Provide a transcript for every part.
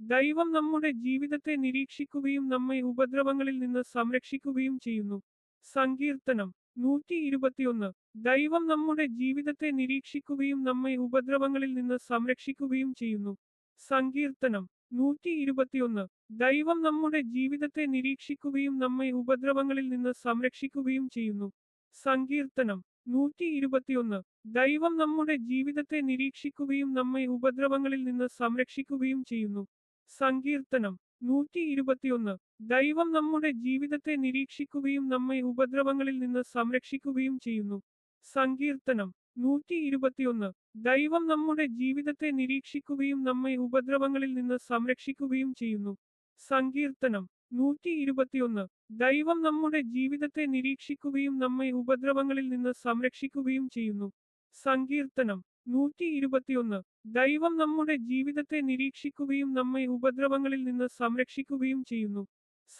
ദൈവം നമ്മുടെ ജീവിതത്തെ നിരീക്ഷിക്കുകയും നമ്മെ ഉപദ്രവങ്ങളിൽ നിന്ന് സംരക്ഷിക്കുകയും ചെയ്യുന്നു. സങ്കീർത്തനം 121. ദൈവം നമ്മുടെ ജീവിതത്തെ നിരീക്ഷിക്കുകയും നമ്മെ ഉപദ്രവങ്ങളിൽ നിന്ന് സംരക്ഷിക്കുകയും ചെയ്യുന്നു. സങ്കീർത്തനം 121. ദൈവം നമ്മുടെ ജീവിതത്തെ നിരീക്ഷിക്കുകയും നമ്മെ ഉപദ്രവങ്ങളിൽ നിന്ന് സംരക്ഷിക്കുകയും ചെയ്യുന്നു. സങ്കീർത്തനം 121. ദൈവം നമ്മുടെ ജീവിതത്തെ നിരീക്ഷിക്കുകയും നമ്മെ ഉപദ്രവങ്ങളിൽ നിന്ന് സംരക്ഷിക്കുകയും ചെയ്യുന്നു. സങ്കീർത്തനം 121. ദൈവം നമ്മുടെ ജീവിതത്തെ നിരീക്ഷിക്കുകയും നമ്മെ ഉപദ്രവങ്ങളിൽ നിന്ന് സംരക്ഷിക്കുകയും ചെയ്യുന്നു. സങ്കീർത്തനം 121. ദൈവം നമ്മുടെ ജീവിതത്തെ നിരീക്ഷിക്കുകയും നമ്മെ ഉപദ്രവങ്ങളിൽ നിന്ന് സംരക്ഷിക്കുകയും ചെയ്യുന്നു. സങ്കീർത്തനം 121. ദൈവം നമ്മുടെ ജീവിതത്തെ നിരീക്ഷിക്കുകയും നമ്മെ ഉപദ്രവങ്ങളിൽ നിന്ന് സംരക്ഷിക്കുകയും ചെയ്യുന്നു. സങ്കീർത്തനം 121. ദൈവം നമ്മുടെ ജീവിതത്തെ നിരീക്ഷിക്കുകയും നമ്മെ ഉപദ്രവങ്ങളിൽ നിന്ന് സംരക്ഷിക്കുകയും ചെയ്യുന്നു.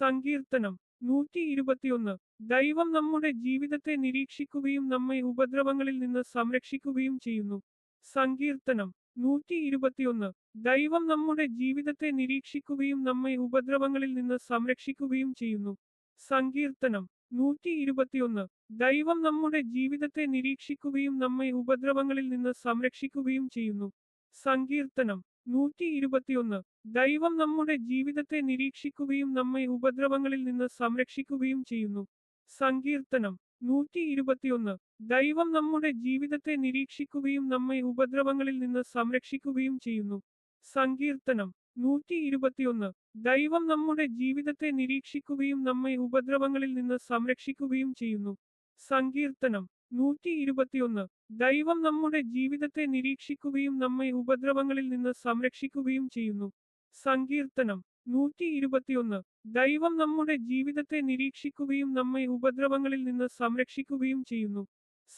സങ്കീർത്തനം 121. ദൈവം നമ്മുടെ ജീവിതത്തെ നിരീക്ഷിക്കുകയും നമ്മെ ഉപദ്രവങ്ങളിൽ നിന്ന് സംരക്ഷിക്കുകയും ചെയ്യുന്നു. സങ്കീർത്തനം 121. ദൈവം നമ്മുടെ ജീവിതത്തെ നിരീക്ഷിക്കുകയും നമ്മെ ഉപദ്രവങ്ങളിൽ നിന്ന് സംരക്ഷിക്കുകയും ചെയ്യുന്നു. സങ്കീർത്തനം 121. ദൈവം നമ്മുടെ ജീവിതത്തെ നിരീക്ഷിക്കുകയും നമ്മെ ഉപദ്രവങ്ങളിൽ നിന്ന് സംരക്ഷിക്കുകയും ചെയ്യുന്നു. സങ്കീർത്തനം 121. ദൈവം നമ്മുടെ ജീവിതത്തെ നിരീക്ഷിക്കുകയും നമ്മെ ഉപദ്രവങ്ങളിൽ നിന്ന് സംരക്ഷിക്കുകയും ചെയ്യുന്നു. സങ്കീർത്തനം 121. ദൈവം നമ്മുടെ ജീവിതത്തെ നിരീക്ഷിക്കുകയും നമ്മെ ഉപദ്രവങ്ങളിൽ നിന്ന് സംരക്ഷിക്കുകയും ചെയ്യുന്നു. സങ്കീർത്തനം 121. ദൈവം നമ്മുടെ ജീവിതത്തെ നിരീക്ഷിക്കുകയും നമ്മെ ഉപദ്രവങ്ങളിൽ നിന്ന് സംരക്ഷിക്കുകയും ചെയ്യുന്നു. സങ്കീർത്തനം 121. ദൈവം നമ്മുടെ ജീവിതത്തെ നിരീക്ഷിക്കുകയും നമ്മെ ഉപദ്രവങ്ങളിൽ നിന്ന് സംരക്ഷിക്കുകയും ചെയ്യുന്നു. സങ്കീർത്തനം 121. ദൈവം നമ്മുടെ ജീവിതത്തെ നിരീക്ഷിക്കുകയും നമ്മെ ഉപദ്രവങ്ങളിൽ നിന്ന് സംരക്ഷിക്കുകയും ചെയ്യുന്നു.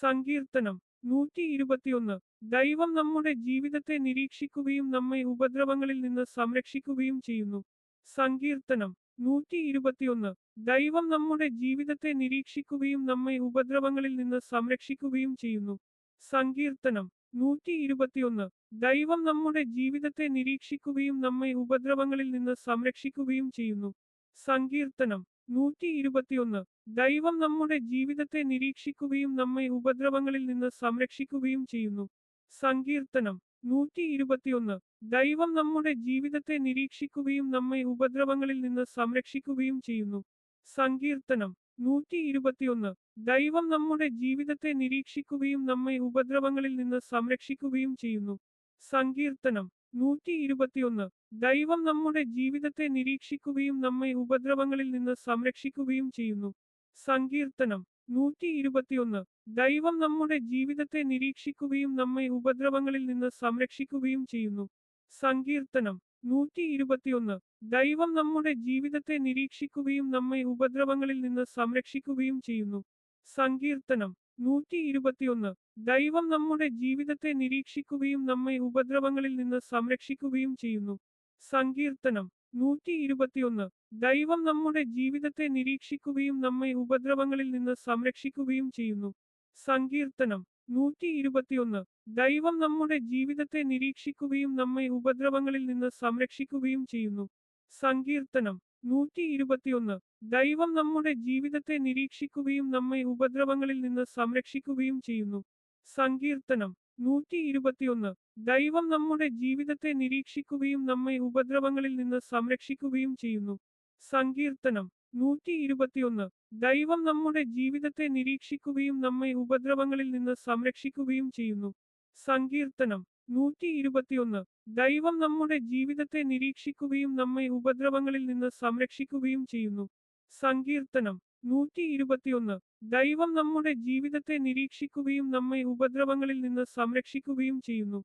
സങ്കീർത്തനം 121. ദൈവം നമ്മുടെ ജീവിതത്തെ നിരീക്ഷിക്കുകയും നമ്മെ ഉപദ്രവങ്ങളിൽ നിന്ന് സംരക്ഷിക്കുകയും ചെയ്യുന്നു. സങ്കീർത്തനം 121. ദൈവം നമ്മുടെ ജീവിതത്തെ നിരീക്ഷിക്കുകയും നമ്മെ ഉപദ്രവങ്ങളിൽ നിന്ന് സംരക്ഷിക്കുകയും ചെയ്യുന്നു. സങ്കീർത്തനം 121. ദൈവം നമ്മുടെ ജീവിതത്തെ നിരീക്ഷിക്കുകയും നമ്മെ ഉപദ്രവങ്ങളിൽ നിന്ന് സംരക്ഷിക്കുകയും ചെയ്യുന്നു. സങ്കീർത്തനം 121. ദൈവം നമ്മുടെ ജീവിതത്തെ നിരീക്ഷിക്കുകയും നമ്മെ ഉപദ്രവങ്ങളിൽ നിന്ന് സംരക്ഷിക്കുകയും ചെയ്യുന്നു. സങ്കീർത്തനം 121. ദൈവം നമ്മുടെ ജീവിതത്തെ നിരീക്ഷിക്കുകയും നമ്മെ ഉപദ്രവങ്ങളിൽ നിന്ന് സംരക്ഷിക്കുകയും ചെയ്യുന്നു. സങ്കീർത്തനം 121. ദൈവം നമ്മുടെ ജീവിതത്തെ നിരീക്ഷിക്കുകയും നമ്മെ ഉപദ്രവങ്ങളിൽ നിന്ന് സംരക്ഷിക്കുകയും ചെയ്യുന്നു. സങ്കീർത്തനം 121. ദൈവം നമ്മുടെ ജീവിതത്തെ നിരീക്ഷിക്കുകയും നമ്മെ ഉപദ്രവങ്ങളിൽ നിന്ന് സംരക്ഷിക്കുകയും ചെയ്യുന്നു. സങ്കീർത്തനം 121. ദൈവം നമ്മുടെ ജീവിതത്തെ നിരീക്ഷിക്കുകയും നമ്മെ ഉപദ്രവങ്ങളിൽ നിന്ന് സംരക്ഷിക്കുകയും ചെയ്യുന്നു. സങ്കീർത്തനം 121. ദൈവം നമ്മുടെ ജീവിതത്തെ നിരീക്ഷിക്കുകയും നമ്മെ ഉപദ്രവങ്ങളിൽ നിന്ന് സംരക്ഷിക്കുകയും ചെയ്യുന്നു. സങ്കീർത്തനം 121. ദൈവം നമ്മുടെ ജീവിതത്തെ നിരീക്ഷിക്കുകയും നമ്മെ ഉപദ്രവങ്ങളിൽ നിന്ന് സംരക്ഷിക്കുകയും ചെയ്യുന്നു. സങ്കീർത്തനം 121. ദൈവം നമ്മുടെ ജീവിതത്തെ നിരീക്ഷിക്കുകയും നമ്മെ ഉപദ്രവങ്ങളിൽ നിന്ന് സംരക്ഷിക്കുകയും ചെയ്യുന്നു. സങ്കീർത്തനം 121. ദൈവം നമ്മുടെ ജീവിതത്തെ നിരീക്ഷിക്കുകയും നമ്മെ ഉപദ്രവങ്ങളിൽ നിന്ന് സംരക്ഷിക്കുകയും ചെയ്യുന്നു. സങ്കീർത്തനം 121. ദൈവം നമ്മുടെ ജീവിതത്തെ നിരീക്ഷിക്കുകയും നമ്മെ ഉപദ്രവങ്ങളിൽ നിന്ന് സംരക്ഷിക്കുകയും ചെയ്യുന്നു. സങ്കീർത്തനം 121. ദൈവം നമ്മുടെ ജീവിതത്തെ നിരീക്ഷിക്കുകയും നമ്മെ ഉപദ്രവങ്ങളിൽ നിന്ന് സംരക്ഷിക്കുകയും ചെയ്യുന്നു. സങ്കീർത്തനം 121. ദൈവം നമ്മുടെ ജീവിതത്തെ നിരീക്ഷിക്കുകയും നമ്മെ ഉപദ്രവങ്ങളിൽ നിന്ന് സംരക്ഷിക്കുകയും ചെയ്യുന്നു. സങ്കീർത്തനം 121. ദൈവം നമ്മുടെ ജീവിതത്തെ നിരീക്ഷിക്കുകയും നമ്മെ ഉപദ്രവങ്ങളിൽ നിന്ന് സംരക്ഷിക്കുകയും ചെയ്യുന്നു. സങ്കീർത്തനം 121. ദൈവം നമ്മുടെ ജീവിതത്തെ നിരീക്ഷിക്കുകയും നമ്മെ ഉപദ്രവങ്ങളിൽ നിന്ന് സംരക്ഷിക്കുകയും ചെയ്യുന്നു.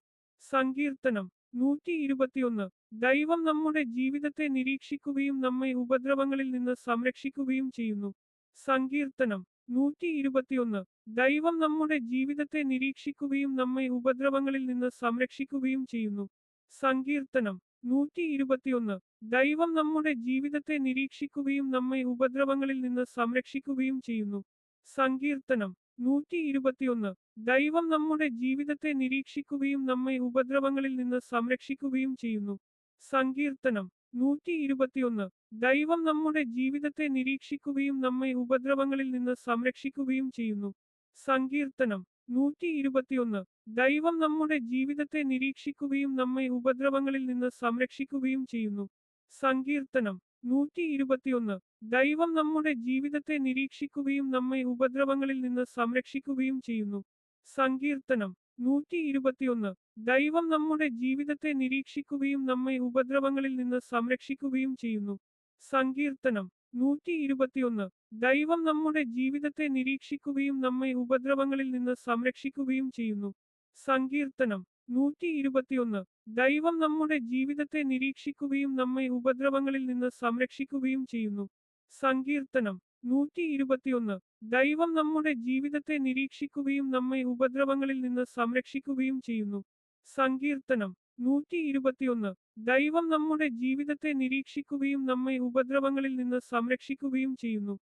സങ്കീർത്തനം 121. ദൈവം നമ്മുടെ ജീവിതത്തെ നിരീക്ഷിക്കുകയും നമ്മെ ഉപദ്രവങ്ങളിൽ നിന്ന് സംരക്ഷിക്കുകയും ചെയ്യുന്നു. സങ്കീർത്തനം 121. ദൈവം നമ്മുടെ ജീവിതത്തെ നിരീക്ഷിക്കുകയും നമ്മെ ഉപദ്രവങ്ങളിൽ നിന്ന് സംരക്ഷിക്കുകയും ചെയ്യുന്നു. സങ്കീർത്തനം 121. ദൈവം നമ്മുടെ ജീവിതത്തെ നിരീക്ഷിക്കുകയും നമ്മെ ഉപദ്രവങ്ങളിൽ നിന്ന് സംരക്ഷിക്കുകയും ചെയ്യുന്നു. സങ്കീർത്തനം 121. ദൈവം നമ്മുടെ ജീവിതത്തെ നിരീക്ഷിക്കുകയും നമ്മെ ഉപദ്രവങ്ങളിൽ നിന്ന് സംരക്ഷിക്കുകയും ചെയ്യുന്നു. സങ്കീർത്തനം 121. ദൈവം നമ്മുടെ ജീവിതത്തെ നിരീക്ഷിക്കുകയും നമ്മെ ഉപദ്രവങ്ങളിൽ നിന്ന് സംരക്ഷിക്കുകയും ചെയ്യുന്നു. സങ്കീർത്തനം 121. ദൈവം നമ്മുടെ ജീവിതത്തെ നിരീക്ഷിക്കുകയും നമ്മെ ഉപദ്രവങ്ങളിൽ നിന്ന് സംരക്ഷിക്കുകയും ചെയ്യുന്നു. സങ്കീർത്തനം 121. ദൈവം നമ്മുടെ ജീവിതത്തെ നിരീക്ഷിക്കുകയും നമ്മെ ഉപദ്രവങ്ങളിൽ നിന്ന് സംരക്ഷിക്കുകയും ചെയ്യുന്നു. സങ്കീർത്തനം 121. ദൈവം നമ്മുടെ ജീവിതത്തെ നിരീക്ഷിക്കുകയും നമ്മെ ഉപദ്രവങ്ങളിൽ നിന്ന് സംരക്ഷിക്കുകയും ചെയ്യുന്നു. സങ്കീർത്തനം 121. ദൈവം നമ്മുടെ ജീവിതത്തെ നിരീക്ഷിക്കുകയും നമ്മെ ഉപദ്രവങ്ങളിൽ നിന്ന് സംരക്ഷിക്കുകയും ചെയ്യുന്നു. സങ്കീർത്തനം 121. ദൈവം നമ്മുടെ ജീവിതത്തെ നിരീക്ഷിക്കുകയും നമ്മെ ഉപദ്രവങ്ങളിൽ നിന്ന് സംരക്ഷിക്കുകയും ചെയ്യുന്നു. സങ്കീർത്തനം 121. ദൈവം നമ്മുടെ ജീവിതത്തെ നിരീക്ഷിക്കുകയും നമ്മെ ഉപദ്രവങ്ങളിൽ നിന്ന് സംരക്ഷിക്കുകയും ചെയ്യുന്നു. സങ്കീർത്തനം 121. ദൈവം നമ്മുടെ ജീവിതത്തെ നിരീക്ഷിക്കുകയും നമ്മെ ഉപദ്രവങ്ങളിൽ നിന്ന് സംരക്ഷിക്കുകയും ചെയ്യുന്നു.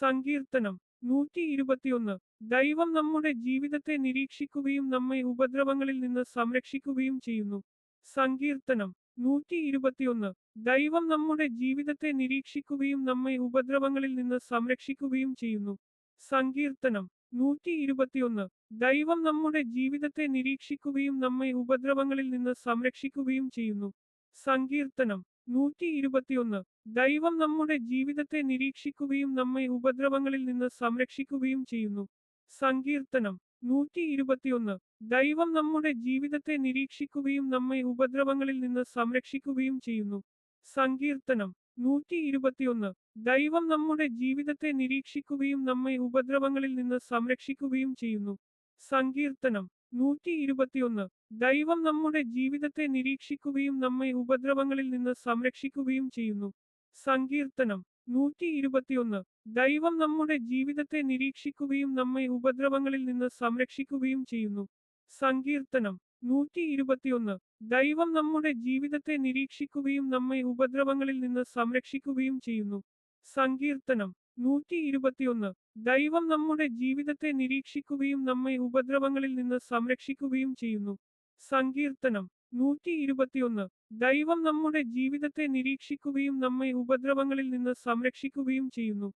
സങ്കീർത്തനം 121. ദൈവം നമ്മുടെ ജീവിതത്തെ നിരീക്ഷിക്കുകയും നമ്മെ ഉപദ്രവങ്ങളിൽ നിന്ന് സംരക്ഷിക്കുകയും ചെയ്യുന്നു. സങ്കീർത്തനം 121. ദൈവം നമ്മുടെ ജീവിതത്തെ നിരീക്ഷിക്കുകയും നമ്മെ ഉപദ്രവങ്ങളിൽ നിന്ന് സംരക്ഷിക്കുകയും ചെയ്യുന്നു. സങ്കീർത്തനം 121. ദൈവം നമ്മുടെ ജീവിതത്തെ നിരീക്ഷിക്കുകയും നമ്മെ ഉപദ്രവങ്ങളിൽ നിന്ന് സംരക്ഷിക്കുകയും ചെയ്യുന്നു. സങ്കീർത്തനം 121. ദൈവം നമ്മുടെ ജീവിതത്തെ നിരീക്ഷിക്കുകയും നമ്മെ ഉപദ്രവങ്ങളിൽ നിന്ന് സംരക്ഷിക്കുകയും ചെയ്യുന്നു. സങ്കീർത്തനം 121. ദൈവം നമ്മുടെ ജീവിതത്തെ നിരീക്ഷിക്കുകയും നമ്മെ ഉപദ്രവങ്ങളിൽ നിന്ന് സംരക്ഷിക്കുകയും ചെയ്യുന്നു. സങ്കീർത്തനം 121. ദൈവം നമ്മുടെ ജീവിതത്തെ നിരീക്ഷിക്കുകയും നമ്മെ ഉപദ്രവങ്ങളിൽ നിന്ന് സംരക്ഷിക്കുകയും ചെയ്യുന്നു. സങ്കീർത്തനം 121. ദൈവം നമ്മുടെ ജീവിതത്തെ നിരീക്ഷിക്കുകയും നമ്മെ ഉപദ്രവങ്ങളിൽ നിന്ന് സംരക്ഷിക്കുകയും ചെയ്യുന്നു. സങ്കീർത്തനം 121. ദൈവം നമ്മുടെ ജീവിതത്തെ നിരീക്ഷിക്കുകയും നമ്മെ ഉപദ്രവങ്ങളിൽ നിന്ന് സംരക്ഷിക്കുകയും ചെയ്യുന്നു. സങ്കീർത്തനം 121. ദൈവം നമ്മുടെ ജീവിതത്തെ നിരീക്ഷിക്കുകയും നമ്മെ ഉപദ്രവങ്ങളിൽ നിന്ന് സംരക്ഷിക്കുകയും ചെയ്യുന്നു. സങ്കീർത്തനം 121. ദൈവം നമ്മുടെ ജീവിതത്തെ നിരീക്ഷിക്കുകയും നമ്മെ ഉപദ്രവങ്ങളിൽ നിന്ന് സംരക്ഷിക്കുകയും ചെയ്യുന്നു. സങ്കീർത്തനം 121. ദൈവം നമ്മുടെ ജീവിതത്തെ നിരീക്ഷിക്കുകയും നമ്മെ ഉപദ്രവങ്ങളിൽ നിന്ന് സംരക്ഷിക്കുകയും ചെയ്യുന്നു.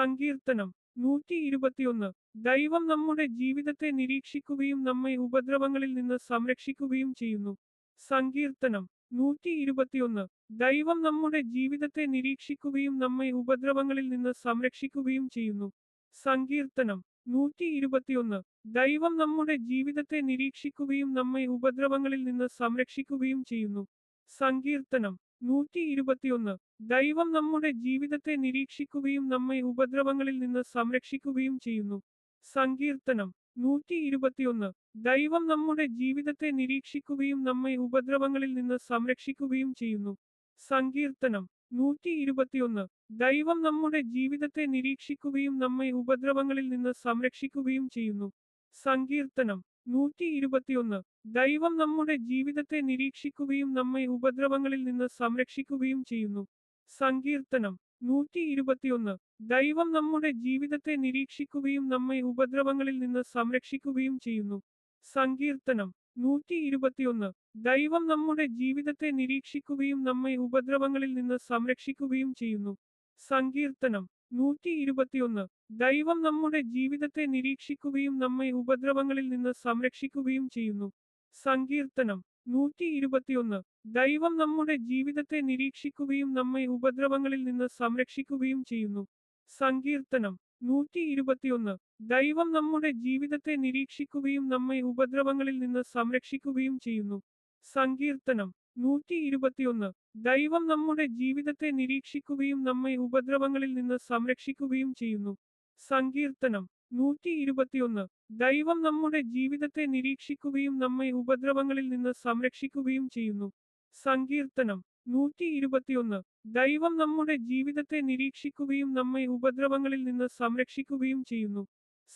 സങ്കീർത്തനം 121. ദൈവം നമ്മുടെ ജീവിതത്തെ നിരീക്ഷിക്കുകയും നമ്മെ ഉപദ്രവങ്ങളിൽ നിന്ന് സംരക്ഷിക്കുകയും ചെയ്യുന്നു. സങ്കീർത്തനം 121. ദൈവം നമ്മുടെ ജീവിതത്തെ നിരീക്ഷിക്കുകയും നമ്മെ ഉപദ്രവങ്ങളിൽ നിന്ന് സംരക്ഷിക്കുകയും ചെയ്യുന്നു. സങ്കീർത്തനം 121. ദൈവം നമ്മുടെ ജീവിതത്തെ നിരീക്ഷിക്കുകയും നമ്മെ ഉപദ്രവങ്ങളിൽ നിന്ന് സംരക്ഷിക്കുകയും ചെയ്യുന്നു. സങ്കീർത്തനം 121. ദൈവം നമ്മുടെ ജീവിതത്തെ നിരീക്ഷിക്കുകയും നമ്മെ ഉപദ്രവങ്ങളിൽ നിന്ന് സംരക്ഷിക്കുകയും ചെയ്യുന്നു. സങ്കീർത്തനം 121. ദൈവം നമ്മുടെ ജീവിതത്തെ നിരീക്ഷിക്കുകയും നമ്മെ ഉപദ്രവങ്ങളിൽ നിന്ന് സംരക്ഷിക്കുകയും ചെയ്യുന്നു. സങ്കീർത്തനം 121. ദൈവം നമ്മുടെ ജീവിതത്തെ നിരീക്ഷിക്കുകയും നമ്മെ ഉപദ്രവങ്ങളിൽ നിന്ന് സംരക്ഷിക്കുകയും ചെയ്യുന്നു. സങ്കീർത്തനം 121. ദൈവം നമ്മുടെ ജീവിതത്തെ നിരീക്ഷിക്കുകയും നമ്മെ ഉപദ്രവങ്ങളിൽ നിന്ന് സംരക്ഷിക്കുകയും ചെയ്യുന്നു. സങ്കീർത്തനം 121. ദൈവം നമ്മുടെ ജീവിതത്തെ നിരീക്ഷിക്കുകയും നമ്മെ ഉപദ്രവങ്ങളിൽ നിന്ന് സംരക്ഷിക്കുകയും ചെയ്യുന്നു. സങ്കീർത്തനം 121. ദൈവം നമ്മുടെ ജീവിതത്തെ നിരീക്ഷിക്കുകയും നമ്മെ ഉപദ്രവങ്ങളിൽ നിന്ന് സംരക്ഷിക്കുകയും ചെയ്യുന്നു. സങ്കീർത്തനം 121. ദൈവം നമ്മുടെ ജീവിതത്തെ നിരീക്ഷിക്കുകയും നമ്മെ ഉപദ്രവങ്ങളിൽ നിന്ന് സംരക്ഷിക്കുകയും ചെയ്യുന്നു. സങ്കീർത്തനം 121. ദൈവം നമ്മുടെ ജീവിതത്തെ നിരീക്ഷിക്കുകയും നമ്മെ ഉപദ്രവങ്ങളിൽ നിന്ന് സംരക്ഷിക്കുകയും ചെയ്യുന്നു. സങ്കീർത്തനം 121. ദൈവം നമ്മുടെ ജീവിതത്തെ നിരീക്ഷിക്കുകയും നമ്മെ ഉപദ്രവങ്ങളിൽ നിന്ന് സംരക്ഷിക്കുകയും ചെയ്യുന്നു. സങ്കീർത്തനം 121. ദൈവം നമ്മുടെ ജീവിതത്തെ നിരീക്ഷിക്കുകയും നമ്മെ ഉപദ്രവങ്ങളിൽ നിന്ന് സംരക്ഷിക്കുകയും ചെയ്യുന്നു. സങ്കീർത്തനം 121. ദൈവം നമ്മുടെ ജീവിതത്തെ നിരീക്ഷിക്കുകയും നമ്മെ ഉപദ്രവങ്ങളിൽ നിന്ന് സംരക്ഷിക്കുകയും ചെയ്യുന്നു. സങ്കീർത്തനം 121. ദൈവം നമ്മുടെ ജീവിതത്തെ നിരീക്ഷിക്കുകയും നമ്മെ ഉപദ്രവങ്ങളിൽ നിന്ന് സംരക്ഷിക്കുകയും ചെയ്യുന്നു.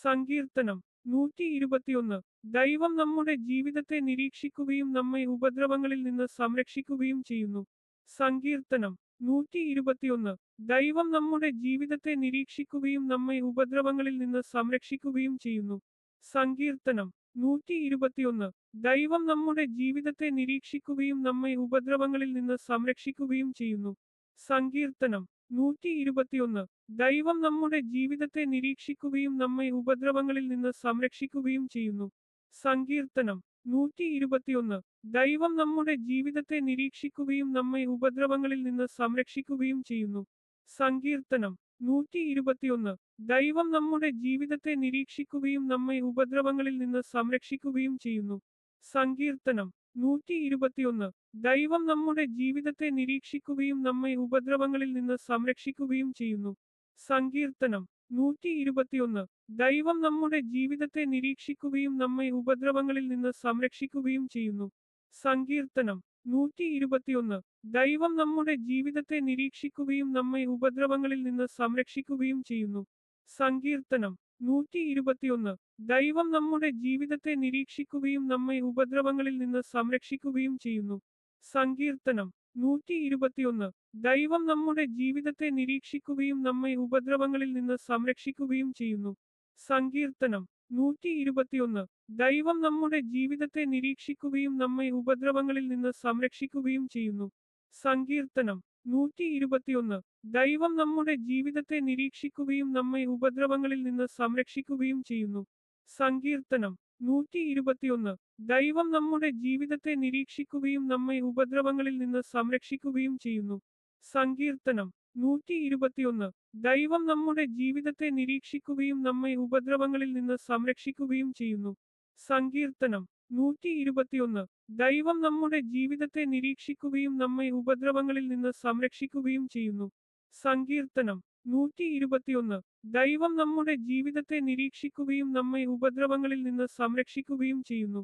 സങ്കീർത്തനം 121. ദൈവം നമ്മുടെ ജീവിതത്തെ നിരീക്ഷിക്കുകയും നമ്മെ ഉപദ്രവങ്ങളിൽ നിന്ന് സംരക്ഷിക്കുകയും ചെയ്യുന്നു. സങ്കീർത്തനം 121. ദൈവം നമ്മുടെ ജീവിതത്തെ നിരീക്ഷിക്കുകയും നമ്മെ ഉപദ്രവങ്ങളിൽ നിന്ന് സംരക്ഷിക്കുകയും ചെയ്യുന്നു. സങ്കീർത്തനം 121 ദൈവം നമ്മുടെ ജീവിതത്തെ നിരീക്ഷിക്കുകയും നമ്മെ ഉപദ്രവങ്ങളിൽ നിന്ന് സംരക്ഷിക്കുകയും ചെയ്യുന്നു. സങ്കീർത്തനം 121 ദൈവം നമ്മുടെ ജീവിതത്തെ നിരീക്ഷിക്കുകയും നമ്മെ ഉപദ്രവങ്ങളിൽ നിന്ന് സംരക്ഷിക്കുകയും ചെയ്യുന്നു. സങ്കീർത്തനം 121 ദൈവം നമ്മുടെ ജീവിതത്തെ നിരീക്ഷിക്കുകയും നമ്മെ ഉപദ്രവങ്ങളിൽ നിന്ന് സംരക്ഷിക്കുകയും ചെയ്യുന്നു. സങ്കീർത്തനം 121 ദൈവം നമ്മുടെ ജീവിതത്തെ നിരീക്ഷിക്കുകയും നമ്മെ ഉപദ്രവങ്ങളിൽ നിന്ന് സംരക്ഷിക്കുകയും ചെയ്യുന്നു. സങ്കീർത്തനം 121 ദൈവം നമ്മുടെ ജീവിതത്തെ നിരീക്ഷിക്കുകയും നമ്മെ ഉപദ്രവങ്ങളിൽ നിന്ന് സംരക്ഷിക്കുകയും ചെയ്യുന്നു. സങ്കീർത്തനം 121 ദൈവം നമ്മുടെ ജീവിതത്തെ നിരീക്ഷിക്കുകയും നമ്മെ ഉപദ്രവങ്ങളിൽ നിന്ന് സംരക്ഷിക്കുകയും ചെയ്യുന്നു. സങ്കീർത്തനം 121 ദൈവം നമ്മുടെ ജീവിതത്തെ നിരീക്ഷിക്കുകയും നമ്മെ ഉപദ്രവങ്ങളിൽ നിന്ന് സംരക്ഷിക്കുകയും ചെയ്യുന്നു. സങ്കീർത്തനം 121 ദൈവം നമ്മുടെ ജീവിതത്തെ നിരീക്ഷിക്കുകയും നമ്മെ ഉപദ്രവങ്ങളിൽ നിന്ന് സംരക്ഷിക്കുകയും ചെയ്യുന്നു. സങ്കീർത്തനം 121 ദൈവം നമ്മുടെ ജീവിതത്തെ നിരീക്ഷിക്കുകയും നമ്മെ ഉപദ്രവങ്ങളിൽ നിന്ന് സംരക്ഷിക്കുകയും ചെയ്യുന്നു. സങ്കീർത്തനം 121 ദൈവം നമ്മുടെ ജീവിതത്തെ നിരീക്ഷിക്കുകയും നമ്മെ ഉപദ്രവങ്ങളിൽ നിന്ന് സംരക്ഷിക്കുകയും ചെയ്യുന്നു. സങ്കീർത്തനം 121 ദൈവം നമ്മുടെ ജീവിതത്തെ നിരീക്ഷിക്കുകയും നമ്മെ ഉപദ്രവങ്ങളിൽ നിന്ന് സംരക്ഷിക്കുകയും ചെയ്യുന്നു. സങ്കീർത്തനം 121 ദൈവം നമ്മുടെ ജീവിതത്തെ നിരീക്ഷിക്കുകയും നമ്മെ ഉപദ്രവങ്ങളിൽ നിന്ന് സംരക്ഷിക്കുകയും ചെയ്യുന്നു. സങ്കീർത്തനം 121 ദൈവം നമ്മുടെ ജീവിതത്തെ നിരീക്ഷിക്കുകയും നമ്മെ ഉപദ്രവങ്ങളിൽ നിന്ന് സംരക്ഷിക്കുകയും ചെയ്യുന്നു. സങ്കീർത്തനം 121 ദൈവം നമ്മുടെ ജീവിതത്തെ നിരീക്ഷിക്കുകയും നമ്മെ ഉപദ്രവങ്ങളിൽ നിന്ന് സംരക്ഷിക്കുകയും ചെയ്യുന്നു. സങ്കീർത്തനം 121 ദൈവം നമ്മുടെ ജീവിതത്തെ നിരീക്ഷിക്കുകയും നമ്മെ ഉപദ്രവങ്ങളിൽ നിന്ന് സംരക്ഷിക്കുകയും ചെയ്യുന്നു.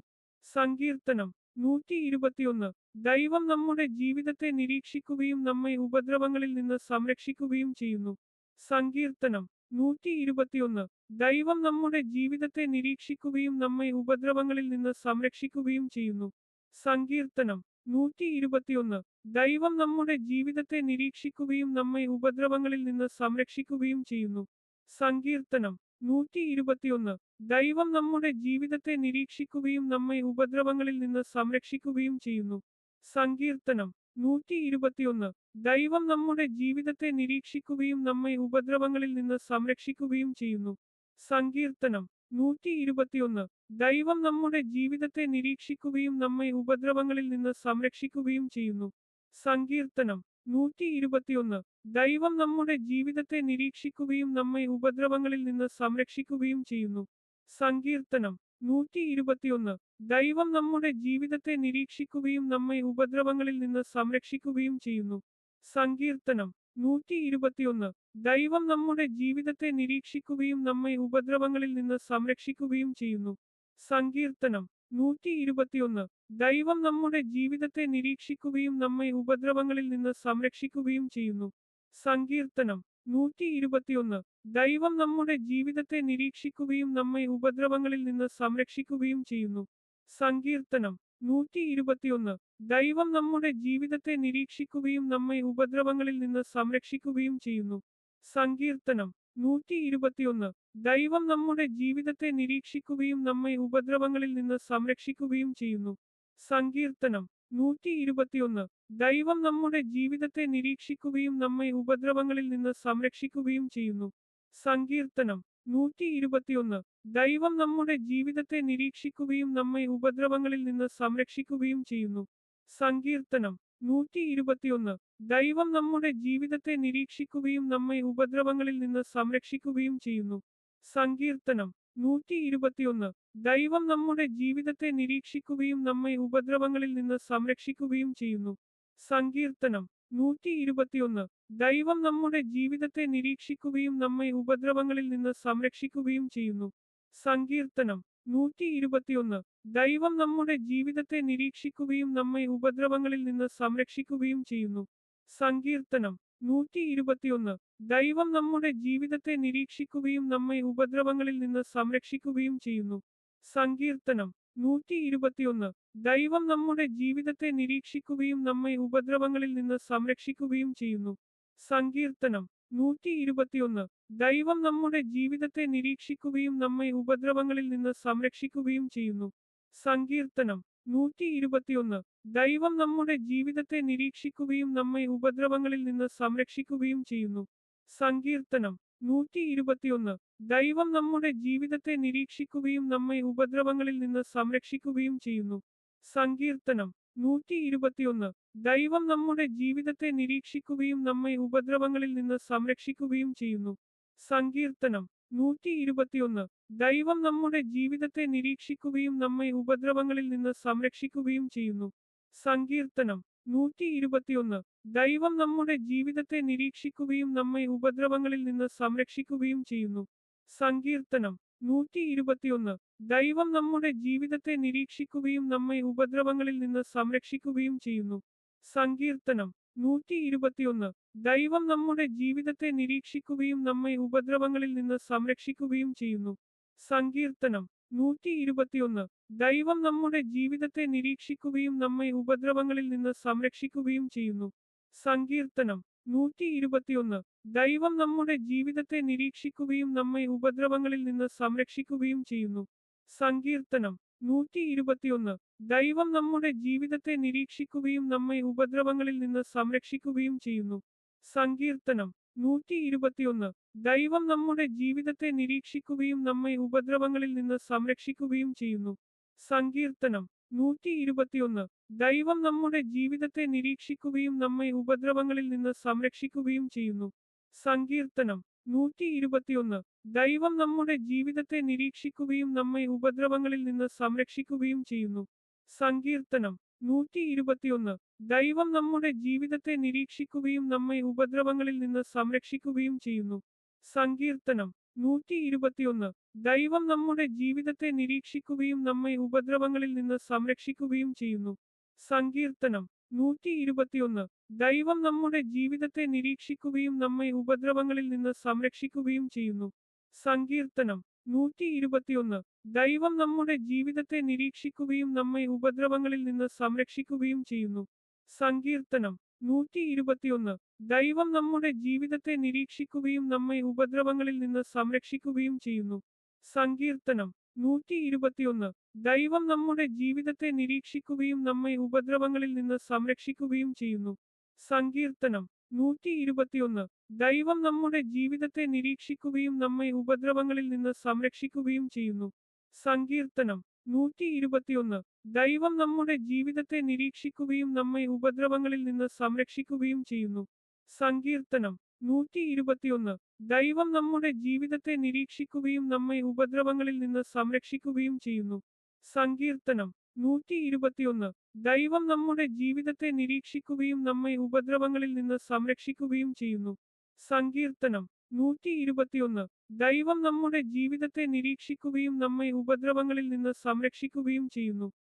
സങ്കീർത്തനം 121 ദൈവം നമ്മുടെ ജീവിതത്തെ നിരീക്ഷിക്കുകയും നമ്മെ ഉപദ്രവങ്ങളിൽ നിന്ന് സംരക്ഷിക്കുകയും ചെയ്യുന്നു. സങ്കീർത്തനം 121 ദൈവം നമ്മുടെ ജീവിതത്തെ നിരീക്ഷിക്കുകയും നമ്മെ ഉപദ്രവങ്ങളിൽ നിന്ന് സംരക്ഷിക്കുകയും ചെയ്യുന്നു. സങ്കീർത്തനം 121 ദൈവം നമ്മുടെ ജീവിതത്തെ നിരീക്ഷിക്കുകയും നമ്മെ ഉപദ്രവങ്ങളിൽ നിന്ന് സംരക്ഷിക്കുകയും ചെയ്യുന്നു. സങ്കീർത്തനം 121 ദൈവം നമ്മുടെ ജീവിതത്തെ നിരീക്ഷിക്കുകയും നമ്മെ ഉപദ്രവങ്ങളിൽ നിന്ന് സംരക്ഷിക്കുകയും ചെയ്യുന്നു. സങ്കീർത്തനം 121 ദൈവം നമ്മുടെ ജീവിതത്തെ നിരീക്ഷിക്കുകയും നമ്മെ ഉപദ്രവങ്ങളിൽ നിന്ന് സംരക്ഷിക്കുകയും ചെയ്യുന്നു. സങ്കീർത്തനം 121 ദൈവം നമ്മുടെ ജീവിതത്തെ നിരീക്ഷിക്കുകയും നമ്മെ ഉപദ്രവങ്ങളിൽ നിന്ന് സംരക്ഷിക്കുകയും ചെയ്യുന്നു. സങ്കീർത്തനം 121 ദൈവം നമ്മുടെ ജീവിതത്തെ നിരീക്ഷിക്കുകയും നമ്മെ ഉപദ്രവങ്ങളിൽ നിന്ന് സംരക്ഷിക്കുകയും ചെയ്യുന്നു. സങ്കീർത്തനം 121 ദൈവം നമ്മുടെ ജീവിതത്തെ നിരീക്ഷിക്കുകയും നമ്മെ ഉപദ്രവങ്ങളിൽ നിന്ന് സംരക്ഷിക്കുകയും ചെയ്യുന്നു. സങ്കീർത്തനം 121 ദൈവം നമ്മുടെ ജീവിതത്തെ നിരീക്ഷിക്കുകയും നമ്മെ ഉപദ്രവങ്ങളിൽ നിന്ന് സംരക്ഷിക്കുകയും ചെയ്യുന്നു. സങ്കീർത്തനം 121 ദൈവം നമ്മുടെ ജീവിതത്തെ നിരീക്ഷിക്കുകയും നമ്മെ ഉപദ്രവങ്ങളിൽ നിന്ന് സംരക്ഷിക്കുകയും ചെയ്യുന്നു. സങ്കീർത്തനം 121 ദൈവം നമ്മുടെ ജീവിതത്തെ നിരീക്ഷിക്കുകയും നമ്മെ ഉപദ്രവങ്ങളിൽ നിന്ന് സംരക്ഷിക്കുകയും ചെയ്യുന്നു. സങ്കീർത്തനം 121 ദൈവം നമ്മുടെ ജീവിതത്തെ നിരീക്ഷിക്കുകയും നമ്മെ ഉപദ്രവങ്ങളിൽ നിന്ന് സംരക്ഷിക്കുകയും ചെയ്യുന്നു. സങ്കീർത്തനം 121 ദൈവം നമ്മുടെ ജീവിതത്തെ നിരീക്ഷിക്കുകയും നമ്മെ ഉപദ്രവങ്ങളിൽ നിന്ന് സംരക്ഷിക്കുകയും ചെയ്യുന്നു. സങ്കീർത്തനം 121 ദൈവം നമ്മുടെ ജീവിതത്തെ നിരീക്ഷിക്കുകയും നമ്മെ ഉപദ്രവങ്ങളിൽ നിന്ന് സംരക്ഷിക്കുകയും ചെയ്യുന്നു. സങ്കീർത്തനം 121 ദൈവം നമ്മുടെ ജീവിതത്തെ നിരീക്ഷിക്കുകയും നമ്മെ ഉപദ്രവങ്ങളിൽ നിന്ന് സംരക്ഷിക്കുകയും ചെയ്യുന്നു. സങ്കീർത്തനം 121 ദൈവം നമ്മുടെ ജീവിതത്തെ നിരീക്ഷിക്കുകയും നമ്മെ ഉപദ്രവങ്ങളിൽ നിന്ന് സംരക്ഷിക്കുകയും ചെയ്യുന്നു. സങ്കീർത്തനം 121 ദൈവം നമ്മുടെ ജീവിതത്തെ നിരീക്ഷിക്കുകയും നമ്മെ ഉപദ്രവങ്ങളിൽ നിന്ന് സംരക്ഷിക്കുകയും ചെയ്യുന്നു. സങ്കീർത്തനം 121 ദൈവം നമ്മുടെ ജീവിതത്തെ നിരീക്ഷിക്കുകയും നമ്മെ ഉപദ്രവങ്ങളിൽ നിന്ന് സംരക്ഷിക്കുകയും ചെയ്യുന്നു. സങ്കീർത്തനം 121 ദൈവം നമ്മുടെ ജീവിതത്തെ നിരീക്ഷിക്കുകയും നമ്മെ ഉപദ്രവങ്ങളിൽ നിന്ന് സംരക്ഷിക്കുകയും ചെയ്യുന്നു. സങ്കീർത്തനം 121 ദൈവം നമ്മുടെ ജീവിതത്തെ നിരീക്ഷിക്കുകയും നമ്മെ ഉപദ്രവങ്ങളിൽ നിന്ന് സംരക്ഷിക്കുകയും ചെയ്യുന്നു. സങ്കീർത്തനം 121 ദൈവം നമ്മുടെ ജീവിതത്തെ നിരീക്ഷിക്കുകയും നമ്മെ ഉപദ്രവങ്ങളിൽ നിന്ന് സംരക്ഷിക്കുകയും ചെയ്യുന്നു. സങ്കീർത്തനം 121. ദൈവം നമ്മുടെ ജീവിതത്തെ നിരീക്ഷിക്കുകയും നമ്മെ ഉപദ്രവങ്ങളിൽ നിന്ന് സംരക്ഷിക്കുകയും ചെയ്യുന്നു. സങ്കീർത്തനം 121. ദൈവം നമ്മുടെ ജീവിതത്തെ നിരീക്ഷിക്കുകയും നമ്മെ ഉപദ്രവങ്ങളിൽ നിന്ന് സംരക്ഷിക്കുകയും ചെയ്യുന്നു. സങ്കീർത്തനം 121. ദൈവം നമ്മുടെ ജീവിതത്തെ നിരീക്ഷിക്കുകയും നമ്മെ ഉപദ്രവങ്ങളിൽ നിന്ന് സംരക്ഷിക്കുകയും ചെയ്യുന്നു. സങ്കീർത്തനം 121. ദൈവം നമ്മുടെ ജീവിതത്തെ നിരീക്ഷിക്കുകയും നമ്മെ ഉപദ്രവങ്ങളിൽ നിന്ന് സംരക്ഷിക്കുകയും ചെയ്യുന്നു. സങ്കീർത്തനം 121. ദൈവം നമ്മുടെ ജീവിതത്തെ നിരീക്ഷിക്കുകയും നമ്മെ ഉപദ്രവങ്ങളിൽ നിന്ന് സംരക്ഷിക്കുകയും ചെയ്യുന്നു. സങ്കീർത്തനം 121. ദൈവം നമ്മുടെ ജീവിതത്തെ നിരീക്ഷിക്കുകയും നമ്മെ ഉപദ്രവങ്ങളിൽ നിന്ന് സംരക്ഷിക്കുകയും ചെയ്യുന്നു. സങ്കീർത്തനം 121. ദൈവം നമ്മുടെ ജീവിതത്തെ നിരീക്ഷിക്കുകയും നമ്മെ ഉപദ്രവങ്ങളിൽ നിന്ന് സംരക്ഷിക്കുകയും ചെയ്യുന്നു. സങ്കീർത്തനം 121. ദൈവം നമ്മുടെ ജീവിതത്തെ നിരീക്ഷിക്കുകയും നമ്മെ ഉപദ്രവങ്ങളിൽ നിന്ന് സംരക്ഷിക്കുകയും ചെയ്യുന്നു. സങ്കീർത്തനം 121. ദൈവം നമ്മുടെ ജീവിതത്തെ നിരീക്ഷിക്കുകയും നമ്മെ ഉപദ്രവങ്ങളിൽ നിന്ന് സംരക്ഷിക്കുകയും ചെയ്യുന്നു. സങ്കീർത്തനം 121. ദൈവം നമ്മുടെ ജീവിതത്തെ നിരീക്ഷിക്കുകയും നമ്മെ ഉപദ്രവങ്ങളിൽ നിന്ന് സംരക്ഷിക്കുകയും ചെയ്യുന്നു. സങ്കീർത്തനം 121. ദൈവം നമ്മുടെ ജീവിതത്തെ നിരീക്ഷിക്കുകയും നമ്മെ ഉപദ്രവങ്ങളിൽ നിന്ന് സംരക്ഷിക്കുകയും ചെയ്യുന്നു. സങ്കീർത്തനം 121. ദൈവം നമ്മുടെ ജീവിതത്തെ നിരീക്ഷിക്കുകയും നമ്മെ ഉപദ്രവങ്ങളിൽ നിന്ന് സംരക്ഷിക്കുകയും ചെയ്യുന്നു. സങ്കീർത്തനം 121. ദൈവം നമ്മുടെ ജീവിതത്തെ നിരീക്ഷിക്കുകയും നമ്മെ ഉപദ്രവങ്ങളിൽ നിന്ന് സംരക്ഷിക്കുകയും ചെയ്യുന്നു. സങ്കീർത്തനം 121. ദൈവം നമ്മുടെ ജീവിതത്തെ നിരീക്ഷിക്കുകയും നമ്മെ ഉപദ്രവങ്ങളിൽ നിന്ന് സംരക്ഷിക്കുകയും ചെയ്യുന്നു. സങ്കീർത്തനം 121. ദൈവം നമ്മുടെ ജീവിതത്തെ നിരീക്ഷിക്കുകയും നമ്മെ ഉപദ്രവങ്ങളിൽ നിന്ന് സംരക്ഷിക്കുകയും ചെയ്യുന്നു. സങ്കീർത്തനം 121. ദൈവം നമ്മുടെ ജീവിതത്തെ നിരീക്ഷിക്കുകയും നമ്മെ ഉപദ്രവങ്ങളിൽ നിന്ന് സംരക്ഷിക്കുകയും ചെയ്യുന്നു. സങ്കീർത്തനം 121. ദൈവം നമ്മുടെ ജീവിതത്തെ നിരീക്ഷിക്കുകയും നമ്മെ ഉപദ്രവങ്ങളിൽ നിന്ന് സംരക്ഷിക്കുകയും ചെയ്യുന്നു. സങ്കീർത്തനം 121. ദൈവം നമ്മുടെ ജീവിതത്തെ നിരീക്ഷിക്കുകയും നമ്മെ ഉപദ്രവങ്ങളിൽ നിന്ന് സംരക്ഷിക്കുകയും ചെയ്യുന്നു. സങ്കീർത്തനം 121. ദൈവം നമ്മുടെ ജീവിതത്തെ നിരീക്ഷിക്കുകയും നമ്മെ ഉപദ്രവങ്ങളിൽ നിന്ന് സംരക്ഷിക്കുകയും ചെയ്യുന്നു. സങ്കീർത്തനം 121. ദൈവം നമ്മുടെ ജീവിതത്തെ നിരീക്ഷിക്കുകയും നമ്മെ ഉപദ്രവങ്ങളിൽ നിന്ന് സംരക്ഷിക്കുകയും ചെയ്യുന്നു. സങ്കീർത്തനം 121. ദൈവം നമ്മുടെ ജീവിതത്തെ നിരീക്ഷിക്കുകയും നമ്മെ ഉപദ്രവങ്ങളിൽ നിന്ന് സംരക്ഷിക്കുകയും ചെയ്യുന്നു. സങ്കീർത്തനം 121. ദൈവം നമ്മുടെ ജീവിതത്തെ നിരീക്ഷിക്കുകയും നമ്മെ ഉപദ്രവങ്ങളിൽ നിന്ന് സംരക്ഷിക്കുകയും ചെയ്യുന്നു. സങ്കീർത്തനം 121. ദൈവം നമ്മുടെ ജീവിതത്തെ നിരീക്ഷിക്കുകയും നമ്മെ ഉപദ്രവങ്ങളിൽ നിന്ന് സംരക്ഷിക്കുകയും ചെയ്യുന്നു. സങ്കീർത്തനം 121. ദൈവം നമ്മുടെ ജീവിതത്തെ നിരീക്ഷിക്കുകയും നമ്മെ ഉപദ്രവങ്ങളിൽ നിന്ന് സംരക്ഷിക്കുകയും ചെയ്യുന്നു. സങ്കീർത്തനം 121. ദൈവം നമ്മുടെ ജീവിതത്തെ നിരീക്ഷിക്കുകയും നമ്മെ ഉപദ്രവങ്ങളിൽ നിന്ന് സംരക്ഷിക്കുകയും ചെയ്യുന്നു.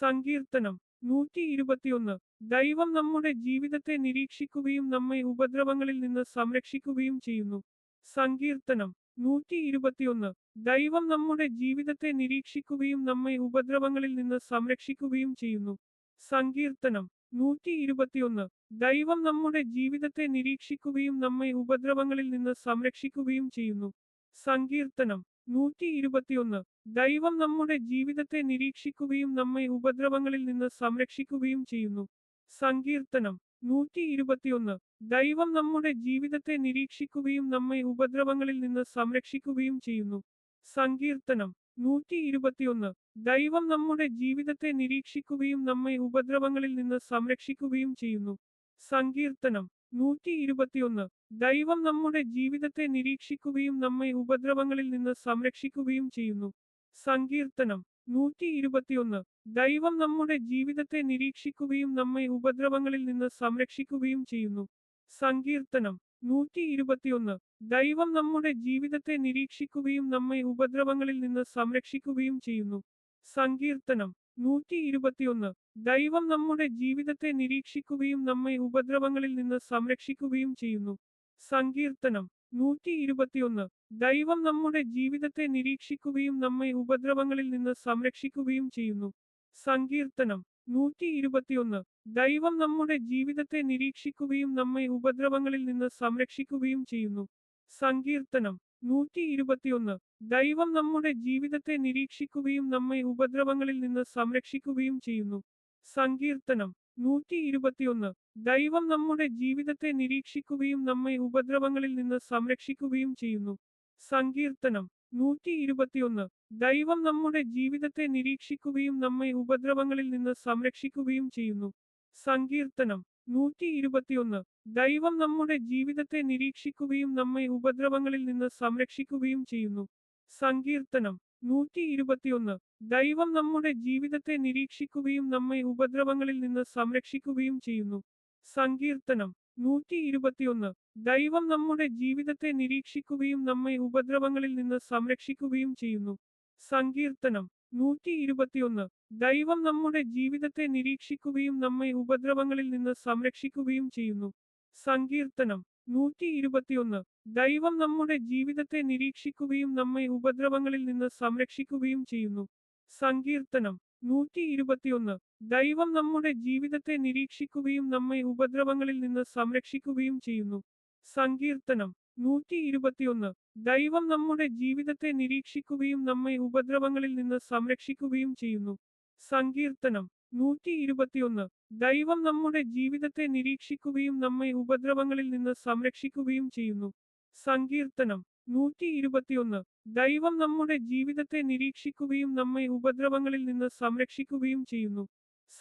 സങ്കീർത്തനം 121. ദൈവം നമ്മുടെ ജീവിതത്തെ നിരീക്ഷിക്കുകയും നമ്മെ ഉപദ്രവങ്ങളിൽ നിന്ന് സംരക്ഷിക്കുകയും ചെയ്യുന്നു. സങ്കീർത്തനം 121. ദൈവം നമ്മുടെ ജീവിതത്തെ നിരീക്ഷിക്കുകയും നമ്മെ ഉപദ്രവങ്ങളിൽ നിന്ന് സംരക്ഷിക്കുകയും ചെയ്യുന്നു. സങ്കീർത്തനം 121. ദൈവം നമ്മുടെ ജീവിതത്തെ നിരീക്ഷിക്കുകയും നമ്മെ ഉപദ്രവങ്ങളിൽ നിന്ന് സംരക്ഷിക്കുകയും ചെയ്യുന്നു. സങ്കീർത്തനം 121. ദൈവം നമ്മുടെ ജീവിതത്തെ നിരീക്ഷിക്കുകയും നമ്മെ ഉപദ്രവങ്ങളിൽ നിന്ന് സംരക്ഷിക്കുകയും ചെയ്യുന്നു. സങ്കീർത്തനം 121. ദൈവം നമ്മുടെ ജീവിതത്തെ നിരീക്ഷിക്കുകയും നമ്മെ ഉപദ്രവങ്ങളിൽ നിന്ന് സംരക്ഷിക്കുകയും ചെയ്യുന്നു. സങ്കീർത്തനം 121. ദൈവം നമ്മുടെ ജീവിതത്തെ നിരീക്ഷിക്കുകയും നമ്മെ ഉപദ്രവങ്ങളിൽ നിന്ന് സംരക്ഷിക്കുകയും ചെയ്യുന്നു. സങ്കീർത്തനം 121. ദൈവം നമ്മുടെ ജീവിതത്തെ നിരീക്ഷിക്കുകയും നമ്മെ ഉപദ്രവങ്ങളിൽ നിന്ന് സംരക്ഷിക്കുകയും ചെയ്യുന്നു. സങ്കീർത്തനം 121. ദൈവം നമ്മുടെ ജീവിതത്തെ നിരീക്ഷിക്കുകയും നമ്മെ ഉപദ്രവങ്ങളിൽ നിന്ന് സംരക്ഷിക്കുകയും ചെയ്യുന്നു. സങ്കീർത്തനം 121. ദൈവം നമ്മുടെ ജീവിതത്തെ നിരീക്ഷിക്കുകയും നമ്മെ ഉപദ്രവങ്ങളിൽ നിന്ന് സംരക്ഷിക്കുകയും ചെയ്യുന്നു. സങ്കീർത്തനം 121. ദൈവം നമ്മുടെ ജീവിതത്തെ നിരീക്ഷിക്കുകയും നമ്മെ ഉപദ്രവങ്ങളിൽ നിന്ന് സംരക്ഷിക്കുകയും ചെയ്യുന്നു. സങ്കീർത്തനം 121. ദൈവം നമ്മുടെ ജീവിതത്തെ നിരീക്ഷിക്കുകയും നമ്മെ ഉപദ്രവങ്ങളിൽ നിന്ന് സംരക്ഷിക്കുകയും ചെയ്യുന്നു. സങ്കീർത്തനം 121 ദൈവം നമ്മുടെ ജീവിതത്തെ നിരീക്ഷിക്കുകയും നമ്മെ ഉപദ്രവങ്ങളിൽ നിന്ന് സംരക്ഷിക്കുകയും ചെയ്യുന്നു. സങ്കീർത്തനം 121 ദൈവം നമ്മുടെ ജീവിതത്തെ നിരീക്ഷിക്കുകയും നമ്മെ ഉപദ്രവങ്ങളിൽ നിന്ന് സംരക്ഷിക്കുകയും ചെയ്യുന്നു. സങ്കീർത്തനം 121 ദൈവം നമ്മുടെ ജീവിതത്തെ നിരീക്ഷിക്കുകയും നമ്മെ ഉപദ്രവങ്ങളിൽ നിന്ന് സംരക്ഷിക്കുകയും ചെയ്യുന്നു. സങ്കീർത്തനം 121 ദൈവം നമ്മുടെ ജീവിതത്തെ നിരീക്ഷിക്കുകയും നമ്മെ ഉപദ്രവങ്ങളിൽ നിന്ന് സംരക്ഷിക്കുകയും ചെയ്യുന്നു. സങ്കീർത്തനം 121 ദൈവം നമ്മുടെ ജീവിതത്തെ നിരീക്ഷിക്കുകയും നമ്മെ ഉപദ്രവങ്ങളിൽ നിന്ന് സംരക്ഷിക്കുകയും ചെയ്യുന്നു. സങ്കീർത്തനം 121 ദൈവം നമ്മുടെ ജീവിതത്തെ നിരീക്ഷിക്കുകയും നമ്മെ ഉപദ്രവങ്ങളിൽ നിന്ന് സംരക്ഷിക്കുകയും ചെയ്യുന്നു. സങ്കീർത്തനം 121 ദൈവം നമ്മുടെ ജീവിതത്തെ നിരീക്ഷിക്കുകയും നമ്മെ ഉപദ്രവങ്ങളിൽ നിന്ന് സംരക്ഷിക്കുകയും ചെയ്യുന്നു. സങ്കീർത്തനം 121 ദൈവം നമ്മുടെ ജീവിതത്തെ നിരീക്ഷിക്കുകയും നമ്മെ ഉപദ്രവങ്ങളിൽ നിന്ന് സംരക്ഷിക്കുകയും ചെയ്യുന്നു. സങ്കീർത്തനം 121 ദൈവം നമ്മുടെ ജീവിതത്തെ നിരീക്ഷിക്കുകയും നമ്മെ ഉപദ്രവങ്ങളിൽ നിന്ന് സംരക്ഷിക്കുകയും ചെയ്യുന്നു. സങ്കീർത്തനം 121 ദൈവം നമ്മുടെ ജീവിതത്തെ നിരീക്ഷിക്കുകയും നമ്മെ ഉപദ്രവങ്ങളിൽ നിന്ന് സംരക്ഷിക്കുകയും ചെയ്യുന്നു. സങ്കീർത്തനം 121 ദൈവം നമ്മുടെ ജീവിതത്തെ നിരീക്ഷിക്കുകയും നമ്മെ ഉപദ്രവങ്ങളിൽ നിന്ന് സംരക്ഷിക്കുകയും ചെയ്യുന്നു. സങ്കീർത്തനം 121 ദൈവം നമ്മുടെ ജീവിതത്തെ നിരീക്ഷിക്കുകയും നമ്മെ ഉപദ്രവങ്ങളിൽ നിന്ന് സംരക്ഷിക്കുകയും ചെയ്യുന്നു. സങ്കീർത്തനം 121 ദൈവം നമ്മുടെ ജീവിതത്തെ നിരീക്ഷിക്കുകയും നമ്മെ ഉപദ്രവങ്ങളിൽ നിന്ന് സംരക്ഷിക്കുകയും ചെയ്യുന്നു.